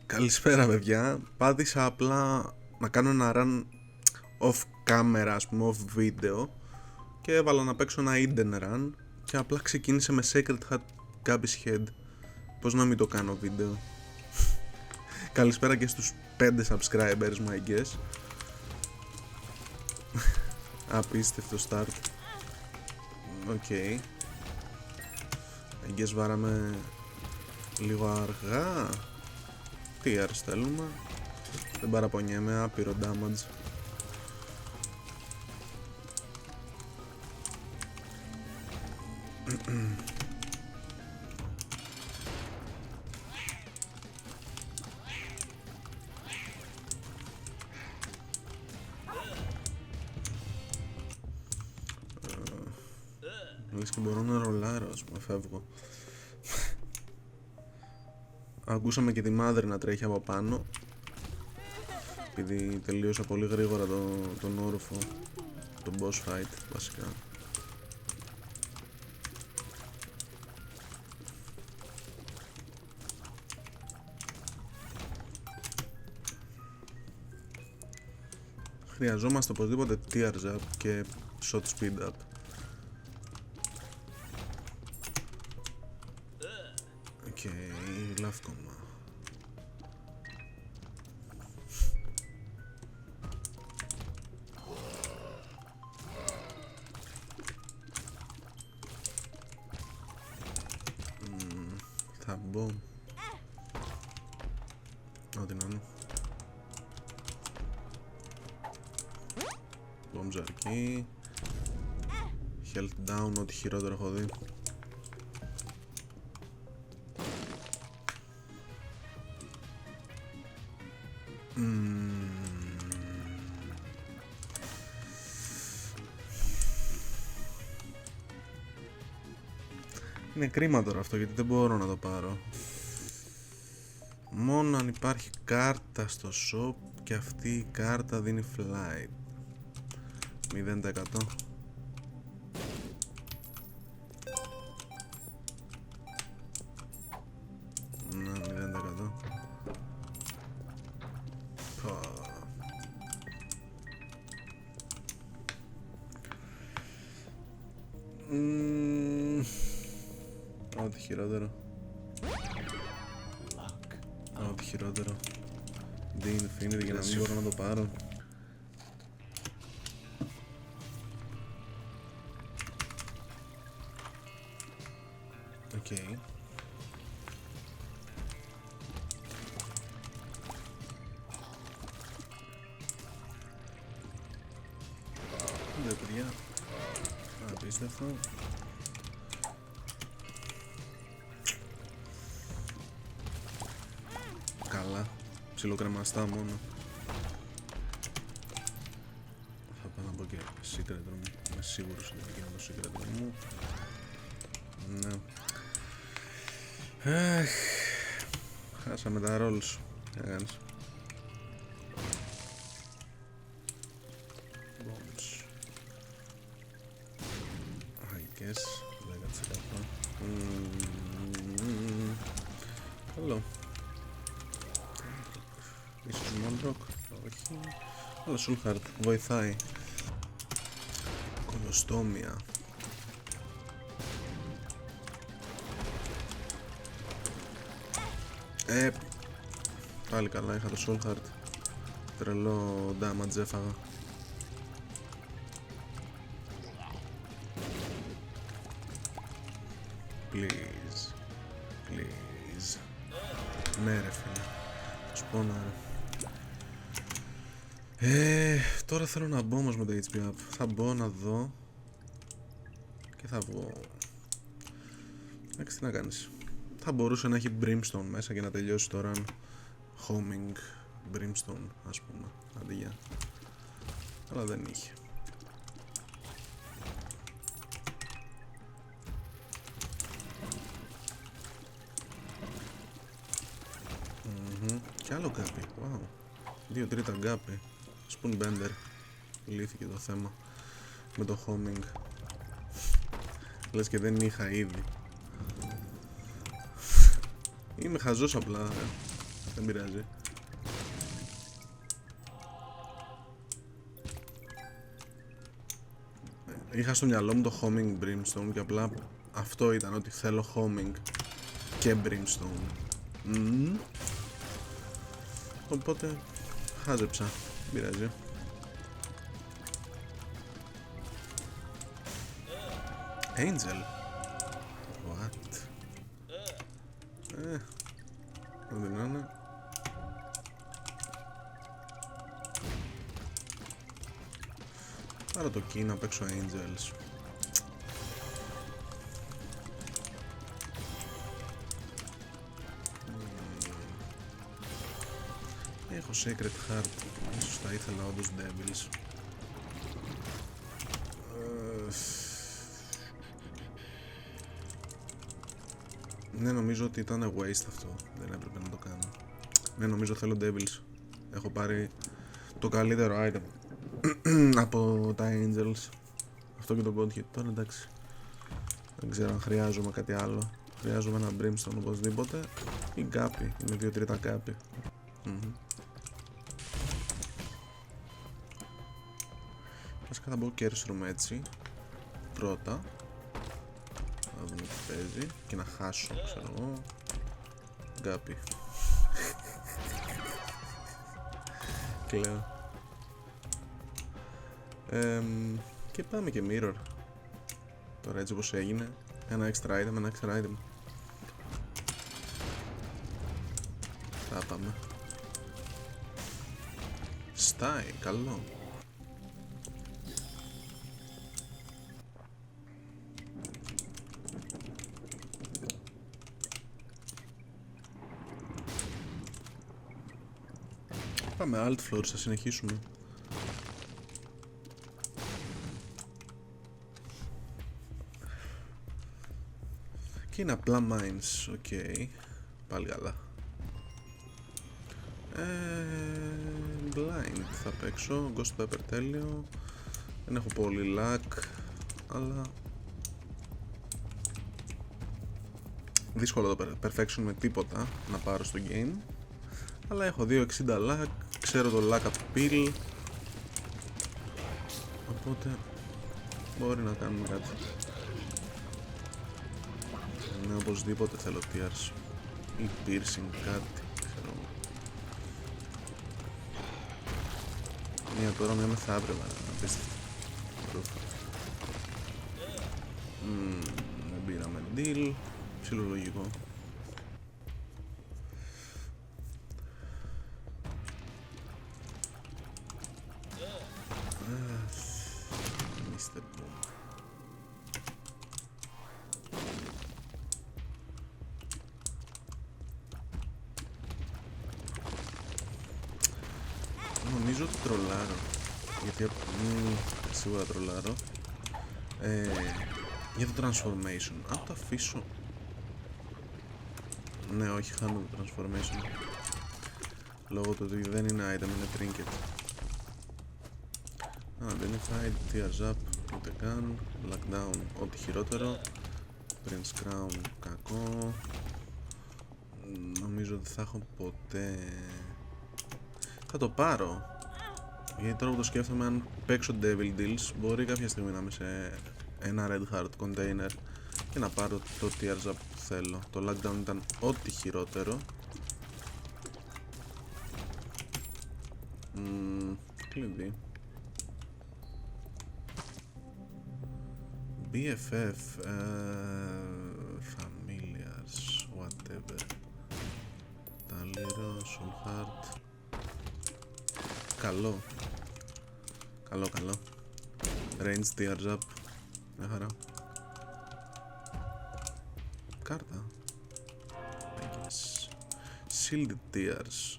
Καλησπέρα παιδιά, πάτησα απλά να κάνω ένα run off camera, ας πούμε off video, και έβαλα να παίξω ένα hidden run και απλά ξεκίνησε με Sacred Heart Gabby's Head. Πώς να μην το κάνω βίντεο. Καλησπέρα και στους 5 subscribers μου, I guess. Απίστευτο start. Οκ. I guess βάραμε λίγο αργά. Τι άρ στέλνουμε. Δεν παραπονιέμαι, άπειρο damage. Λες και μπορώ να ρολάρω, ας πούμε, φεύγω. Ακούσαμε και τη μάδρη να τρέχει από πάνω, επειδή τελείωσα πολύ γρήγορα τον όροφο, τον boss fight βασικά. Χρειαζόμαστε οπωσδήποτε tears up και shot speed up. Οκ, λαύκομα. Θα μπω. Ό,τι να είναι. Bombs αρκεί. Health down, ό,τι χειρότερο έχω δει. Είναι κρίμα τώρα αυτό, γιατί δεν μπορώ να το πάρω. Μόνο αν υπάρχει κάρτα στο shop και αυτή η κάρτα δίνει flight. 0%. Να, 0%. Ό,τι χειρότερο. Ό,τι χειρότερο. The Infinity για να μην μπορώ να το πάρω. Οκ. Ναι παιδιά. Απίστευτο. Καλά, ψιλοκρεμαστά μόνο. Θα πάω να μπω και secret room. Είμαι σίγουρος ότι θα γίνω το secret room μου. Ναι. Αχ, χάσαμε τα rolls. Τι να κάνεις. Bombs. I guess 10%. Καλό. Ίσως Monrock, όχι. Αλλά Soulheart βοηθάει. Κολοστόμια. Πάλι καλά, είχα το Soulheart. Τρελό damage έφαγα. Please. Please. Ναι ρε φίλε. Σπώνα ρε. Τώρα θέλω να μπω όμως με το HP up. Θα μπω να δω και θα βγω. Εντάξει, τι να κάνεις. Θα μπορούσε να έχει Brimstone μέσα και να τελειώσει το run. Homing Brimstone, ας πούμε, αντί για. Αλλά δεν είχε. Κι άλλο γκάπι, wow. 2 τρίτα γκάπι. Spoonbender. Λύθηκε το θέμα με το homing. Λες και δεν είχα ήδη. Είμαι χαζός απλά. δεν πειράζει. Είχα στο μυαλό μου το homing brimstone και απλά αυτό ήταν, ότι θέλω homing και brimstone. Οπότε χάζεψα, δεν πειράζει. Angel. What? Δεν είναι. Πάρω το key να παίξω Angels. Έχω Sacred Heart. Ίσως θα ήθελα όντως Devils. Ναι, νομίζω ότι ήταν waste αυτό. Δεν έπρεπε να το κάνω. Ναι, νομίζω θέλω Devils. Έχω πάρει το καλύτερο item από τα Angels. Αυτό και το Godhit. Τώρα εντάξει. Δεν ξέρω αν χρειάζομαι κάτι άλλο. Χρειάζομαι ένα Brimstone οπωσδήποτε. Ή Gappy. Είναι 2 τρίτα Gappy. Βασικά θα μπω Curse Room έτσι. Πρώτα. Να δούμε τι παίζει. Και να χάσω, ξέρω εγώ. Gappy. Κλαίω. Και πάμε και Mirror. Τώρα έτσι όπως έγινε. Ένα extra item. Θα πάμε. Στάει, καλό. Πάμε alt floor, θα συνεχίσουμε. Και είναι απλά mines, οκ. Πάλι καλά. Blind θα παίξω, Ghost Pepper τέλειο. Δεν έχω πολύ luck, αλλά δύσκολο το perfection με τίποτα να πάρω στο game. Αλλά έχω 260 luck, ξέρω το luck appeal, οπότε μπορεί να κάνουμε κάτι. Ναι, οπωσδήποτε θέλω tears ή piercing, κάτι, ξέρω. Μία τώρα, μία μεθαύριο, απίστευτο. Δεν πήραμε deal, ψιλολογικό. Νομίζω ότι τρολάρω. Γιατί σίγουρα τρολάρω. Για το transformation. Αν το αφήσω. Ναι, όχι, χάνω το transformation. Λόγω του ότι δεν είναι item, είναι trinket. Identified, tears up, ούτε καν. Lockdown, ό,τι χειρότερο. Prince Crown, κακό. Νομίζω ότι θα έχω ποτέ. Θα το πάρω. Γιατί τώρα που το σκέφτομαι, αν παίξω Devil Deals, μπορεί κάποια στιγμή να είμαι σε ένα Red Heart container και να πάρω το tears up που θέλω. Το lockdown ήταν ό,τι χειρότερο. Κλειδί. BFF, Familiars, whatever. Taliro, Soul Heart. Καλό. Καλό. Range tears up. Μια χαρά. Κάρτα. Yes. Shielded tears.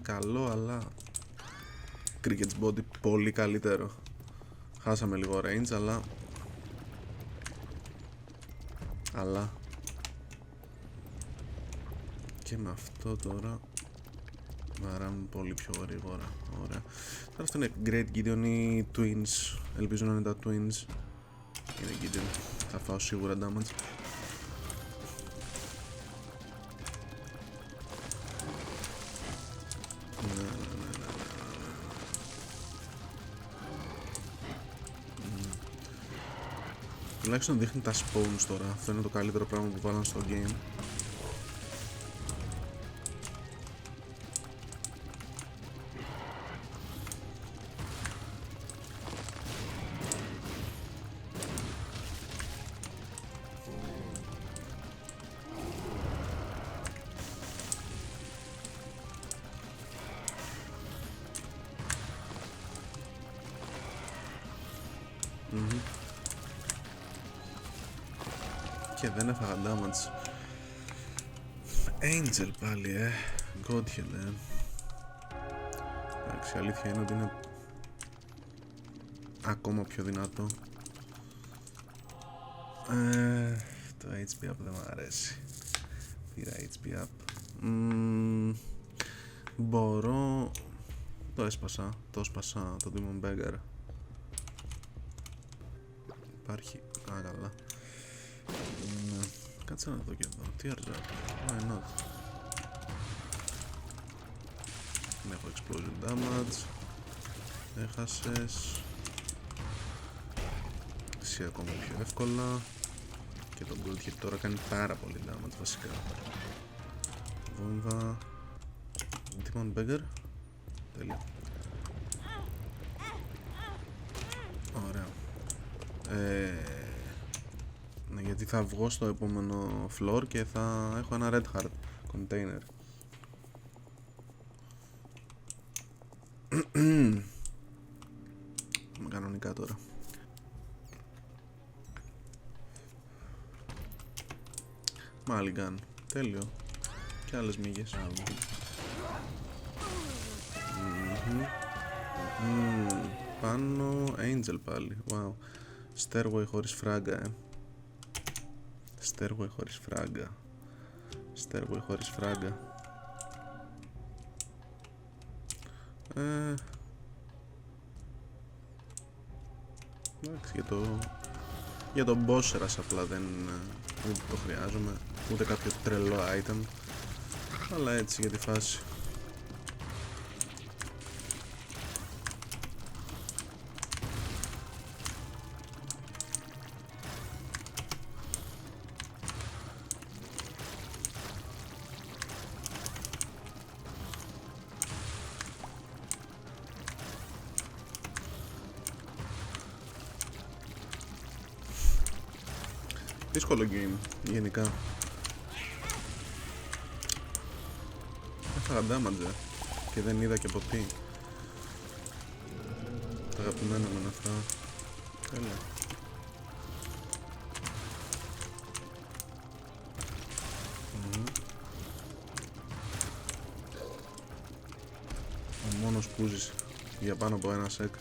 Καλό, αλλά Cricket's body πολύ καλύτερο. Χάσαμε λίγο range, αλλά και με αυτό τώρα βαράμε πολύ πιο γρήγορα. Ωραία. Τώρα αυτό είναι Great Gideon ή Twins. Ελπίζω να είναι τα Twins. Είναι Gideon. Θα φάω σίγουρα damage. Τουλάχιστον δείχνει τα spawns τώρα. Αυτό είναι το καλύτερο πράγμα που βάλαν στο game. Και δεν έφαγα damage. Angel πάλι, Godhead, Εντάξει, η αλήθεια είναι ότι είναι ακόμα πιο δυνατό. Το HP up δεν μου αρέσει. Πήρα HP up. Μπορώ... Το έσπασα, το Demon Beggar. Υπάρχει... καλά. Κάτσε να δω και εδώ. Τι αργά. Why not. Δεν έχω explosion damage. Έχασες. Εσύ ακόμα πιο εύκολα. Και το Gold Hit τώρα κάνει πάρα πολύ damage βασικά. Βόμβα. Demon Beggar. Τέλεια. Ωραία. Ναι, γιατί θα βγω στο επόμενο floor και θα έχω ένα red heart container. Κανονικά τώρα. Mulligan. Τέλειο. Και άλλες μύγες. Πάνω Angel πάλι. Wow. Stairway χωρίς φράγκα, Stairway χωρίς φράγκα. Stairway χωρίς φράγκα. Εντάξει, για το Bosseras απλά δεν το χρειάζομαι. Ούτε κάποιο τρελό item. Αλλά έτσι για τη φάση. Δύσκολο game, γενικά. Έφαγα damage και δεν είδα και από τι. Τα αγαπημένα μου είναι αυτά. Τέλεια. Ο μόνος που ζεις για πάνω από ένα σεκ.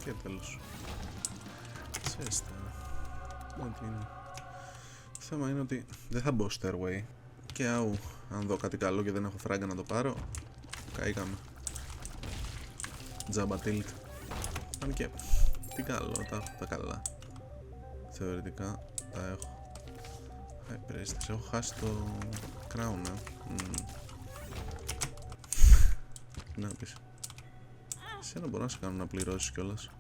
Και τέλος. Τσέστα. Ό,τι είναι. Το θέμα είναι ότι δεν θα μπω stairway. Και άου, αν δω κάτι καλό και δεν έχω φράγκα να το πάρω, καήκαμε. Τζάμπα tilt. Αν και τι καλό, τα έχω τα καλά. Θεωρητικά τα έχω. Πρέστης, έχω χάσει το crown, Να πεις. Εσένα μπορώ να σε κάνω να πληρώσεις κιόλας.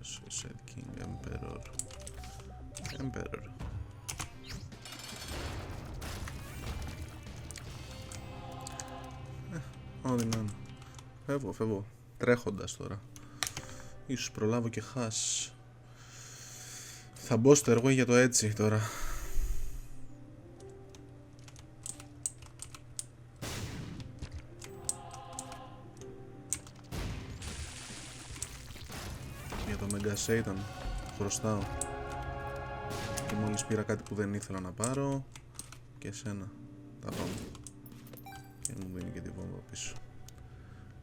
Suicide King, Emperor. Ό,τι να είναι. Φεύγω. Τρέχοντας τώρα. Ίσως προλάβω και χάσει. Θα μπω στο έργο για το έτσι τώρα. Για το Mega Satan χρωστάω. Και μόλις πήρα κάτι που δεν ήθελα να πάρω. Και εσένα. Τα πάμε. Και μου δίνει και τη βόμβα πίσω.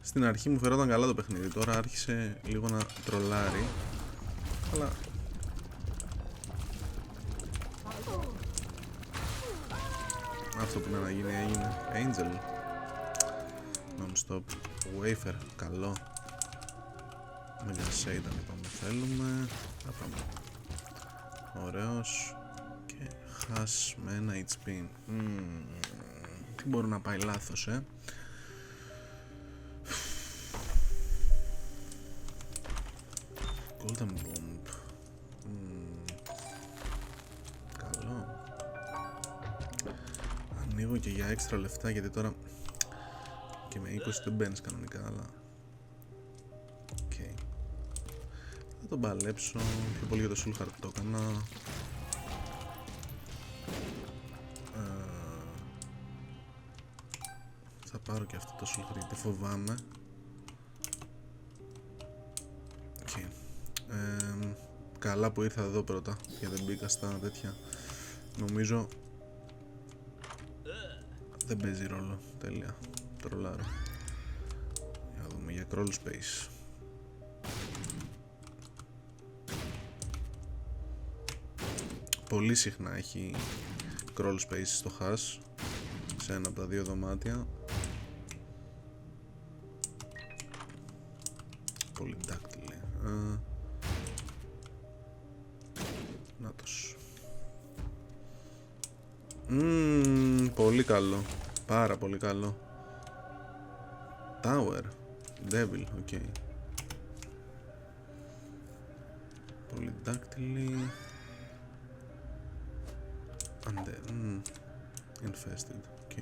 Στην αρχή μου φερόταν καλά το παιχνίδι. Τώρα άρχισε λίγο να τρολάρει. Αλλά Αυτό που να γίνει έγινε. Angel. Non-stop. Wafer. Καλό. Mega Satan λοιπόν θέλουμε. Θα πάμε. Ωραίος. Και χας με ένα HP. Τι μπορεί να πάει λάθος, Golden Bomb. Καλό. Ανοίγω και για έξτρα λεφτά, γιατί τώρα και με 20 δεν μπαίνεις κανονικά, αλλά okay. Θα τον παλέψω. Πιο πολύ για το Soul Heart το έκανα. Θα πάρω και αυτό το Soul Heart γιατί φοβάμαι. Okay. Καλά που ήρθα εδώ πρώτα και δεν μπήκα στα τέτοια. Νομίζω δεν παίζει ρόλο. Τέλεια. Τρολάρω. Για να δούμε για crawl space. Πολύ συχνά έχει crawl space στο hash σε ένα από τα δύο δωμάτια. Πολύ δάκτυλη. Νάτος. Πολύ καλό. Πάρα πολύ καλό. Tower. Devil. Ok. Πολύ δάκτυλη. Undead. Infested. Ok.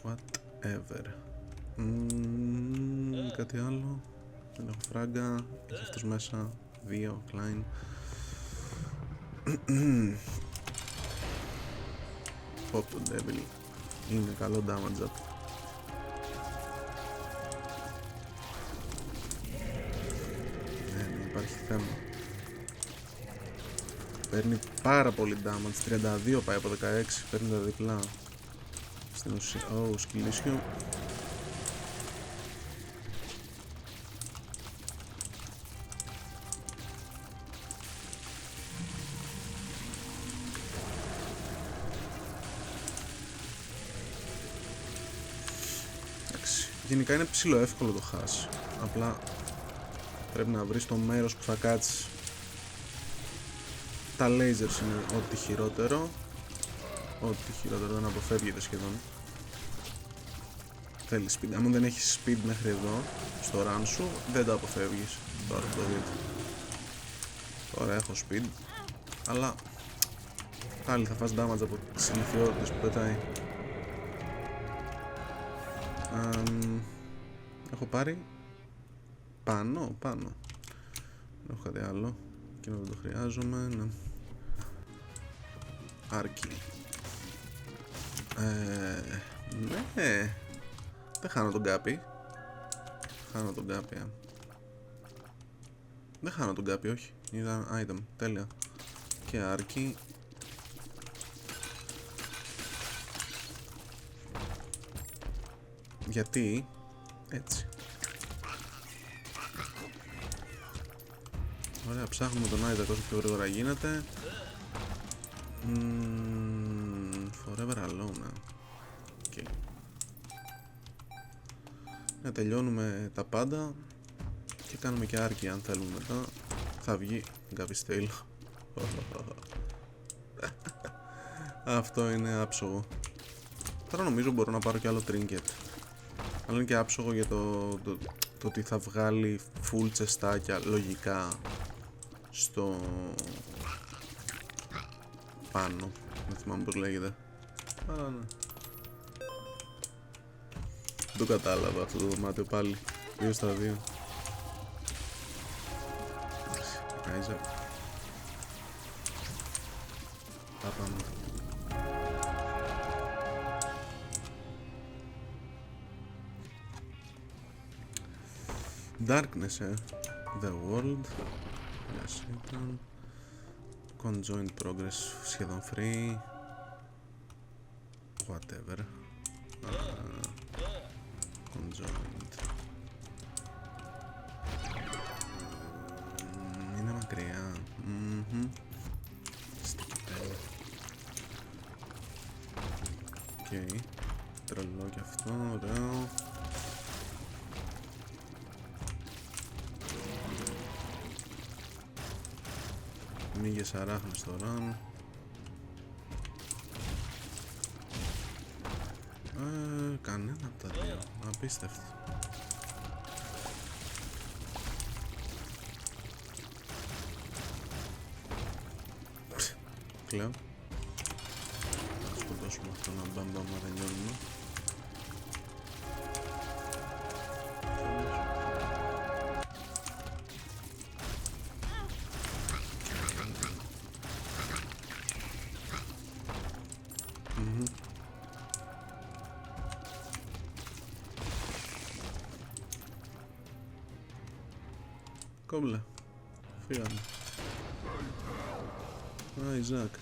Whatever. Κάτι άλλο. Δεν έχω φράγκα. Έχει αυτός μέσα. 2. Klein. Pop το Devil. Είναι καλό damage up. Δεν υπάρχει θέμα. Παίρνει πάρα πολύ damage. 32 πάει από 16. Παίρνει τα διπλά. Στην ουσία. Σκυλίσιο. Γενικά είναι ψηλό εύκολο το hash. Απλά πρέπει να βρεις το μέρος που θα κάτσεις. Τα lasers είναι ό,τι χειρότερο. Ό,τι χειρότερο, δεν αποφεύγεται σχεδόν. Θέλει speed. Αν δεν έχεις speed μέχρι εδώ, στο run σου, δεν το αποφεύγεις. Τώρα το δείτε. Τώρα έχω speed. Αλλά πάλι θα φας damage από τις ηλικιότητες που πετάει. Έχω πάρει πάνω. Δεν έχω κάτι άλλο. Εκείνο δεν το χρειάζομαι. Ναι. Άρκι. Ναι. Δεν χάνω τον κάπι. Δεν χάνω τον κάπι, όχι. Είδα item. Τέλεια. Και άρκι. Γιατί έτσι. Ωραία, ψάχνουμε τον Άιδακ όσο πιο γρήγορα γίνεται. Forever alone. Okay. Να τελειώνουμε τα πάντα και κάνουμε και άρκη αν θέλουμε μετά. Θα βγει Gavistail. Αυτό είναι άψογο. Τώρα νομίζω μπορώ να πάρω και άλλο trinket. Αλλά είναι και άψογο για το ότι θα βγάλει full τσεστάκια λογικά στο πάνω. Δεν θυμάμαι πως λέγεται. Αλλά ναι. Δεν το κατάλαβα αυτό το δωμάτιο πάλι. 2 στα 2. Κάιζα. Πάμε. Darkness, The World. Yes, ήταν. Conjoined Progress σχεδόν free. Whatever. Conjoined. Είναι μακριά. Οκ. Τρελό κι αυτό, ωραίο. Μύγες αράχνες τώρα. Κανένα από τα δύο. Απίστευτο. Κλαίω. Θα σκοτώσουμε αυτό να μπαμπα μα δεν νιώνουμε. Κόμπλε. Φύγαμε. Ιζάκ.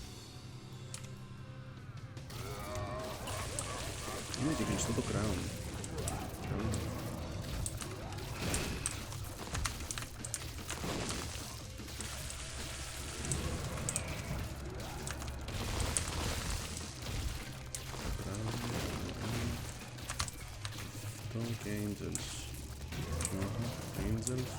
Είναι και κλειστό το crown. Το και angels. Angels.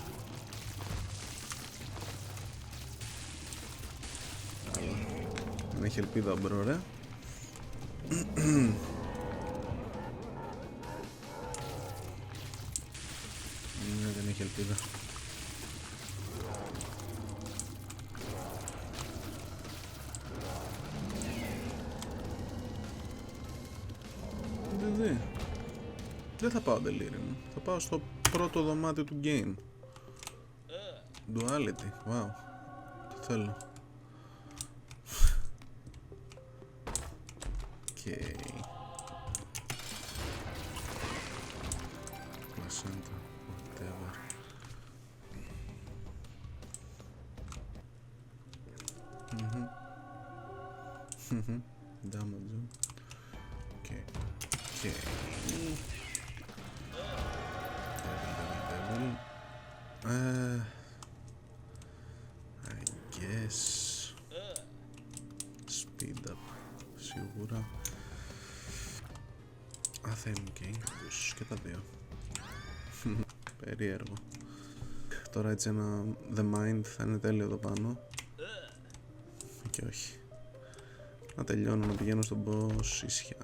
Δεν έχει ελπίδα μπρο ρε. Ναι, δεν έχει ελπίδα. Δεν θα πάω Delirium. Θα πάω στο πρώτο δωμάτιο του game. Duality, wow. Το θέλω. Okay. Placenta, whatever. Damage. Okay. Okay. Devil. I guess. Speed up. Σίγουρα. Θέλουν και ίγκους και τα δύο. Περίεργο. Τώρα έτσι ένα The Mind θα είναι τέλειο εδώ πάνω. Και όχι. Να τελειώνω, να πηγαίνω στον boss ίσια.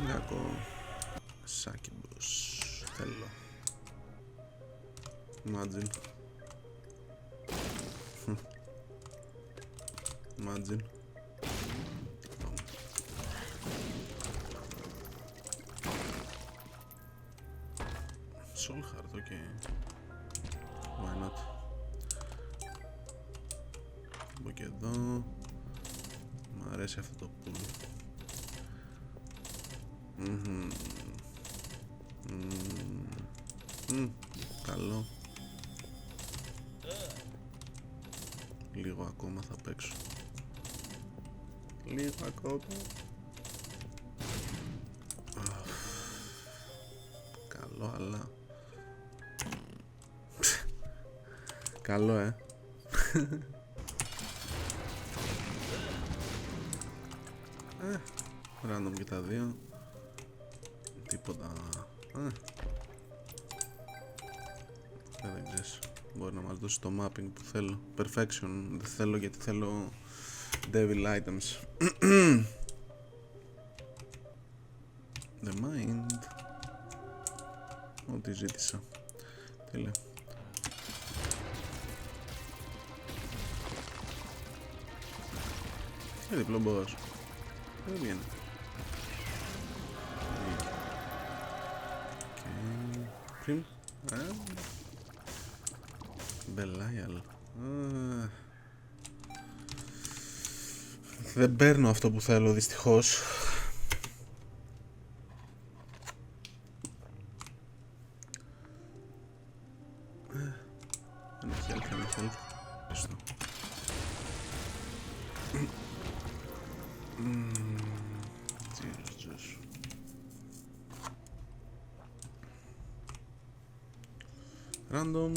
Κακό. Σάκι boss. Θέλω. Imagine. Imagine. Soul Heart, okay. Why not? Από και εδώ. Μ' αρέσει αυτό το πουλ. Καλό. Λίγο ακόμα θα παίξω. Λίγο ακόμα. Καλό, αλλά καλό, random και τα δύο. Τίποτα. Δεν ξέρεις. Μπορεί να μας δώσει το mapping που θέλω. Perfection δεν θέλω, γιατί θέλω devil items. The mind. Ό,τι ζήτησα. Τέλεια. Και διπλό boss. Δεν βγαίνει. Πριν. Belial. Δεν παίρνω αυτό που θέλω δυστυχώς. Δεν έχει health, δεν έχει health. Ευχαριστώ. Jesus. Random.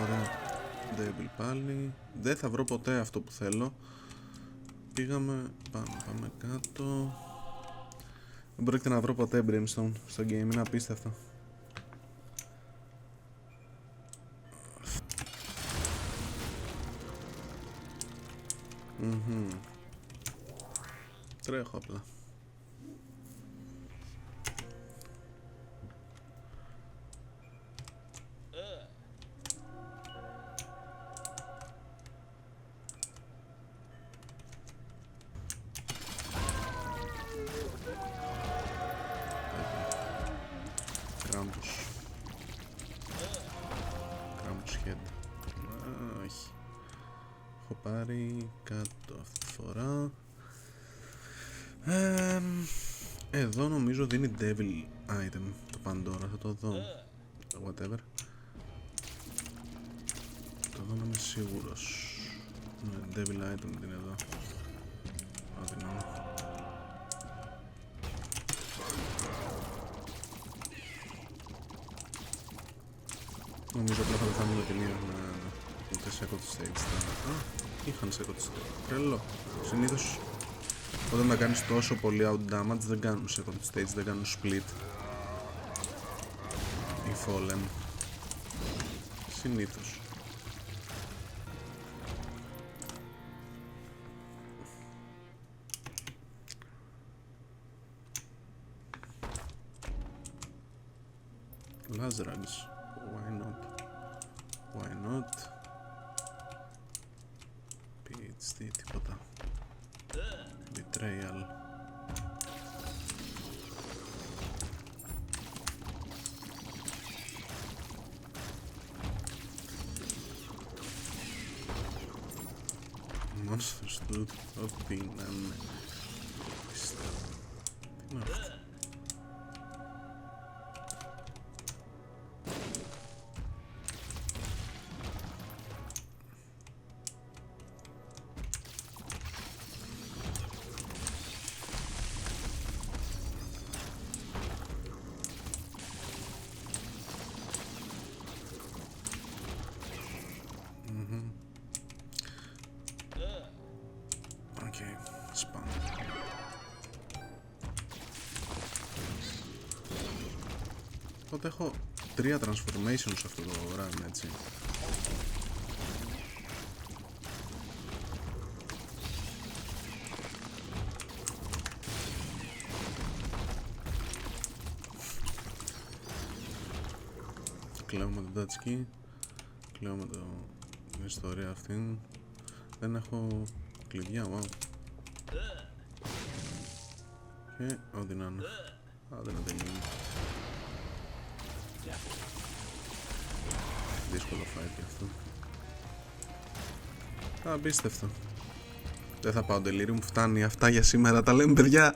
Ωραία. Devil πάλι. Δεν θα βρω ποτέ αυτό που θέλω. Πήγαμε. Πάμε κάτω. Δεν πρόκειται να βρω ποτέ Brimstone στο game. Είναι απίστευτο. Τρέχω απλά. Krampus head. Όχι. Έχω πάρει κάτω αυτή τη φορά. Εδώ νομίζω δίνει devil item το Pandora. Θα το δω. Whatever. Το δω να είμαι σίγουρος. Ναι, devil item είναι εδώ. Αδυνάμει. Νομίζω απλά θα πεθάνουμε την ίδια ούτε second stage. Είχαν second stage. Τρελό. Συνήθως όταν τα κάνεις τόσο πολύ out damage δεν κάνουν second stage, δεν κάνουν split ή fallen. Συνήθως. Lazrags. Why not? Why not? PhD, τίποτα. Betrayal. Monsters του ό,τι να είναι. Τι είναι αυτό? Spam. Οπότε έχω 3 transformations σε αυτό το run, έτσι. Κλαίω με το touchkey. Κλαίω με την ιστορία αυτή. Δεν έχω κλειδιά, wow. Και ό,τι να είναι. Δεν τελειώνει. Δύσκολο fight και αυτό. Απίστευτο. Δεν θα πάω delirium, φτάνει αυτά για σήμερα, τα λέμε παιδιά.